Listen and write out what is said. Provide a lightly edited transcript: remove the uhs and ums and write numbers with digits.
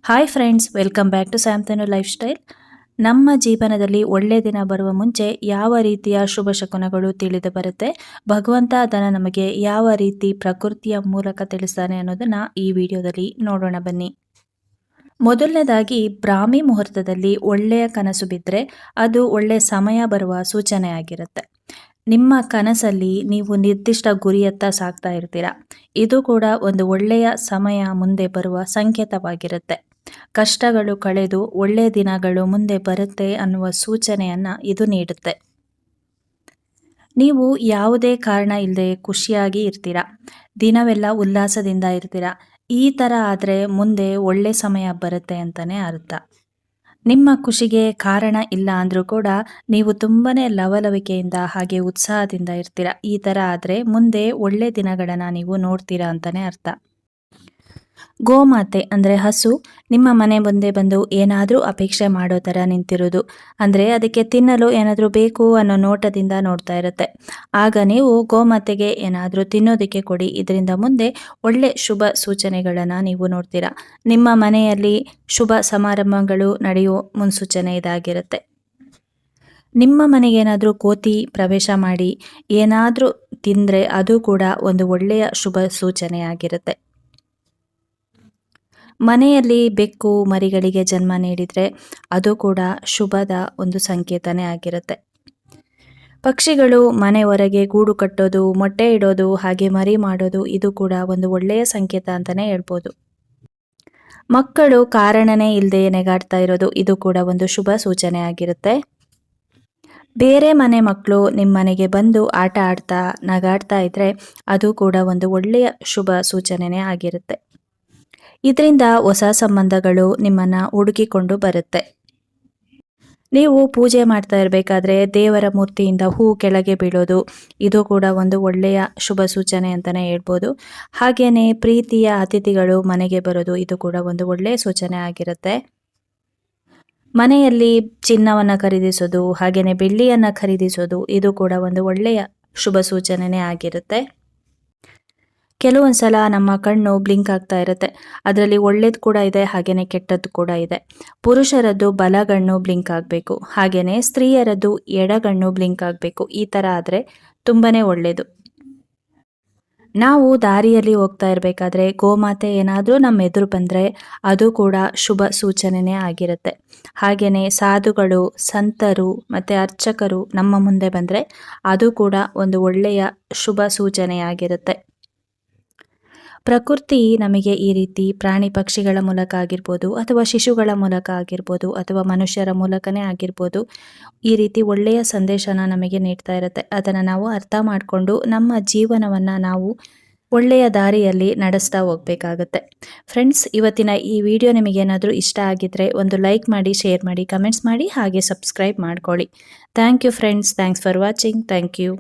Hi friends, welcome back to ಸ್ಯಾಮ್ತನು lifestyle. ನಮ್ಮ ಜೀವನದಲ್ಲಿ ಒಳ್ಳೆ ದಿನ ಬರುವ ಮುಂಚೆ ಯಾವ ರೀತಿಯ ಶುಭ ಶಕುನಗಳು ತಿಳಿದು ಬರುತ್ತೆ, ಭಗವಂತ ಅದನ್ನು ನಮಗೆ ಯಾವ ರೀತಿ ಪ್ರಕೃತಿಯ ಮೂಲಕ ತಿಳಿಸ್ತಾನೆ ಅನ್ನೋದನ್ನ ಈ ವಿಡಿಯೋದಲ್ಲಿ ನೋಡೋಣ ಬನ್ನಿ. ಮೊದಲನೇದಾಗಿ ಬ್ರಾಹ್ಮಿ ಮುಹೂರ್ತದಲ್ಲಿ ಒಳ್ಳೆಯ ಕನಸು ಬಿದ್ದರೆ ಅದು ಒಳ್ಳೆಯ ಸಮಯ ಬರುವ ಸೂಚನೆ ಆಗಿರುತ್ತೆ. ನಿಮ್ಮ ಕನಸಲ್ಲಿ ನೀವು ನಿರ್ದಿಷ್ಟ ಗುರಿಯತ್ತ ಸಾಗ್ತಾ ಇರ್ತೀರ. ಇದು ಕೂಡ ಒಂದು ಒಳ್ಳೆಯ ಸಮಯ ಮುಂದೆ ಬರುವ ಸಂಕೇತವಾಗಿರುತ್ತೆ. ಕಷ್ಟಗಳು ಕಳೆದು ಒಳ್ಳೆಯ ದಿನಗಳು ಮುಂದೆ ಬರುತ್ತೆ ಅನ್ನುವ ಸೂಚನೆಯನ್ನ ಇದು ನೀಡುತ್ತೆ. ನೀವು ಯಾವುದೇ ಕಾರಣ ಇಲ್ಲದೆ ಖುಷಿಯಾಗಿ ಇರ್ತೀರ, ದಿನವೆಲ್ಲ ಉಲ್ಲಾಸದಿಂದ ಇರ್ತೀರ. ಈ ಥರ ಆದರೆ ಮುಂದೆ ಒಳ್ಳೆ ಸಮಯ ಬರುತ್ತೆ ಅಂತಲೇ ಅರ್ಥ. ನಿಮ್ಮ ಖುಷಿಗೆ ಕಾರಣ ಇಲ್ಲ ಅಂದರೂ ಕೂಡ ನೀವು ತುಂಬನೇ ಲವಲವಿಕೆಯಿಂದ ಹಾಗೆ ಉತ್ಸಾಹದಿಂದ ಇರ್ತೀರ. ಈ ಥರ ಆದರೆ ಮುಂದೆ ಒಳ್ಳೆ ದಿನಗಳನ್ನು ನೀವು ನೋಡ್ತೀರಾ ಅಂತಲೇ ಅರ್ಥ. ಗೋಮಾತೆ ಅಂದರೆ ಹಸು ನಿಮ್ಮ ಮನೆ ಮುಂದೆ ಬಂದು ಏನಾದರೂ ಅಪೇಕ್ಷೆ ಮಾಡೋ ಥರ ನಿಂತಿರೋದು, ಅಂದರೆ ಅದಕ್ಕೆ ತಿನ್ನಲು ಏನಾದರೂ ಬೇಕು ಅನ್ನೋ ನೋಟದಿಂದ ನೋಡ್ತಾ ಇರುತ್ತೆ. ಆಗ ನೀವು ಗೋಮಾತೆಗೆ ಏನಾದರೂ ತಿನ್ನೋದಕ್ಕೆ ಕೊಡಿ. ಇದರಿಂದ ಮುಂದೆ ಒಳ್ಳೆ ಶುಭ ಸೂಚನೆಗಳನ್ನು ನೀವು ನೋಡ್ತೀರಾ. ನಿಮ್ಮ ಮನೆಯಲ್ಲಿ ಶುಭ ಸಮಾರಂಭಗಳು ನಡೆಯುವ ಮುನ್ಸೂಚನೆ ಇದಾಗಿರುತ್ತೆ. ನಿಮ್ಮ ಮನೆಗೇನಾದರೂ ಕೋತಿ ಪ್ರವೇಶ ಮಾಡಿ ಏನಾದರೂ ತಿಂದರೆ ಅದು ಕೂಡ ಒಂದು ಒಳ್ಳೆಯ ಶುಭ ಸೂಚನೆಯಾಗಿರುತ್ತೆ. ಮನೆಯಲ್ಲಿ ಬೆಕ್ಕು ಮರಿಗಳಿಗೆ ಜನ್ಮ ನೀಡಿದರೆ ಅದು ಕೂಡ ಶುಭದ ಒಂದು ಸಂಕೇತನೇ ಆಗಿರುತ್ತೆ. ಪಕ್ಷಿಗಳು ಮನೆ ಹೊರಗೆ ಗೂಡು ಕಟ್ಟೋದು, ಮೊಟ್ಟೆ ಇಡೋದು, ಹಾಗೆ ಮರಿ ಮಾಡೋದು ಇದು ಕೂಡ ಒಂದು ಒಳ್ಳೆಯ ಸಂಕೇತ ಅಂತಲೇ ಹೇಳ್ಬೋದು. ಮಕ್ಕಳು ಕಾರಣನೇ ಇಲ್ಲದೆ ನೆಗಾಡ್ತಾ ಇರೋದು ಇದು ಕೂಡ ಒಂದು ಶುಭ ಸೂಚನೆ ಆಗಿರುತ್ತೆ. ಬೇರೆ ಮನೆ ಮಕ್ಕಳು ನಿಮ್ಮ ಮನೆಗೆ ಬಂದು ಆಟ ಆಡ್ತಾ ನಗಾಡ್ತಾ ಇದ್ರೆ ಅದು ಕೂಡ ಒಂದು ಒಳ್ಳೆಯ ಶುಭ ಸೂಚನೆನೇ ಆಗಿರುತ್ತೆ. ಇದರಿಂದ ಹೊಸ ಸಂಬಂಧಗಳು ನಿಮ್ಮನ್ನು ಹುಡುಕಿಕೊಂಡು ಬರುತ್ತೆ. ನೀವು ಪೂಜೆ ಮಾಡ್ತಾ ಇರಬೇಕಾದ್ರೆ ದೇವರ ಮೂರ್ತಿಯಿಂದ ಹೂ ಕೆಳಗೆ ಬೀಳೋದು ಇದು ಕೂಡ ಒಂದು ಒಳ್ಳೆಯ ಶುಭ ಸೂಚನೆ ಅಂತಲೇ ಹೇಳ್ಬೋದು. ಹಾಗೆಯೇ ಪ್ರೀತಿಯ ಅತಿಥಿಗಳು ಮನೆಗೆ ಬರೋದು ಇದು ಕೂಡ ಒಂದು ಒಳ್ಳೆಯ ಸೂಚನೆ ಆಗಿರುತ್ತೆ. ಮನೆಯಲ್ಲಿ ಚಿನ್ನವನ್ನು ಖರೀದಿಸೋದು ಹಾಗೆಯೇ ಬೆಳ್ಳಿಯನ್ನು ಖರೀದಿಸೋದು ಇದು ಕೂಡ ಒಂದು ಒಳ್ಳೆಯ ಶುಭ ಸೂಚನೆನೇ ಆಗಿರುತ್ತೆ. ಕೆಲವೊಂದು ಸಲ ನಮ್ಮ ಕಣ್ಣು ಬ್ಲಿಂಕ್ ಆಗ್ತಾ ಇರುತ್ತೆ. ಅದರಲ್ಲಿ ಒಳ್ಳೇದು ಕೂಡ ಇದೆ, ಹಾಗೆಯೇ ಕೆಟ್ಟದ್ದು ಕೂಡ ಇದೆ. ಪುರುಷರದ್ದು ಬಲಗಣ್ಣು ಬ್ಲಿಂಕ್ ಆಗಬೇಕು, ಹಾಗೆಯೇ ಸ್ತ್ರೀಯರದ್ದು ಎಡಗಣ್ಣು ಬ್ಲಿಂಕ್ ಆಗಬೇಕು. ಈ ಥರ ಆದರೆ ತುಂಬಾ ಒಳ್ಳೆಯದು. ನಾವು ದಾರಿಯಲ್ಲಿ ಹೋಗ್ತಾ ಇರಬೇಕಾದ್ರೆ ಗೋಮಾತೆ ಏನಾದರೂ ನಮ್ಮ ಎದುರು ಬಂದರೆ ಅದು ಕೂಡ ಶುಭ ಸೂಚನೆನೇ ಆಗಿರುತ್ತೆ. ಹಾಗೆಯೇ ಸಾಧುಗಳು, ಸಂತರು ಮತ್ತು ಅರ್ಚಕರು ನಮ್ಮ ಮುಂದೆ ಬಂದರೆ ಅದು ಕೂಡ ಒಂದು ಒಳ್ಳೆಯ ಶುಭ ಸೂಚನೆಯಾಗಿರುತ್ತೆ. ಪ್ರಕೃತಿ ನಮಗೆ ಈ ರೀತಿ ಪ್ರಾಣಿ ಪಕ್ಷಿಗಳ ಮೂಲಕ ಆಗಿರ್ಬೋದು, ಅಥವಾ ಶಿಶುಗಳ ಮೂಲಕ ಆಗಿರ್ಬೋದು, ಅಥವಾ ಮನುಷ್ಯರ ಮೂಲಕನೇ ಆಗಿರ್ಬೋದು, ಈ ರೀತಿ ಒಳ್ಳೆಯ ಸಂದೇಶನ ನಮಗೆ ನೀಡ್ತಾ ಇರುತ್ತೆ. ಅದನ್ನು ನಾವು ಅರ್ಥ ಮಾಡಿಕೊಂಡು ನಮ್ಮ ಜೀವನವನ್ನು ನಾವು ಒಳ್ಳೆಯ ದಾರಿಯಲ್ಲಿ ನಡೆಸ್ತಾ ಹೋಗಬೇಕಾಗುತ್ತೆ. ಫ್ರೆಂಡ್ಸ್, ಇವತ್ತಿನ ಈ ವಿಡಿಯೋ ನಿಮಗೇನಾದರೂ ಇಷ್ಟ ಆಗಿದ್ದರೆ ಒಂದು ಲೈಕ್ ಮಾಡಿ, ಶೇರ್ ಮಾಡಿ, ಕಮೆಂಟ್ಸ್ ಮಾಡಿ, ಹಾಗೆ ಸಬ್ಸ್ಕ್ರೈಬ್ ಮಾಡ್ಕೊಳ್ಳಿ. Thank you friends. Thanks for watching. Thank you.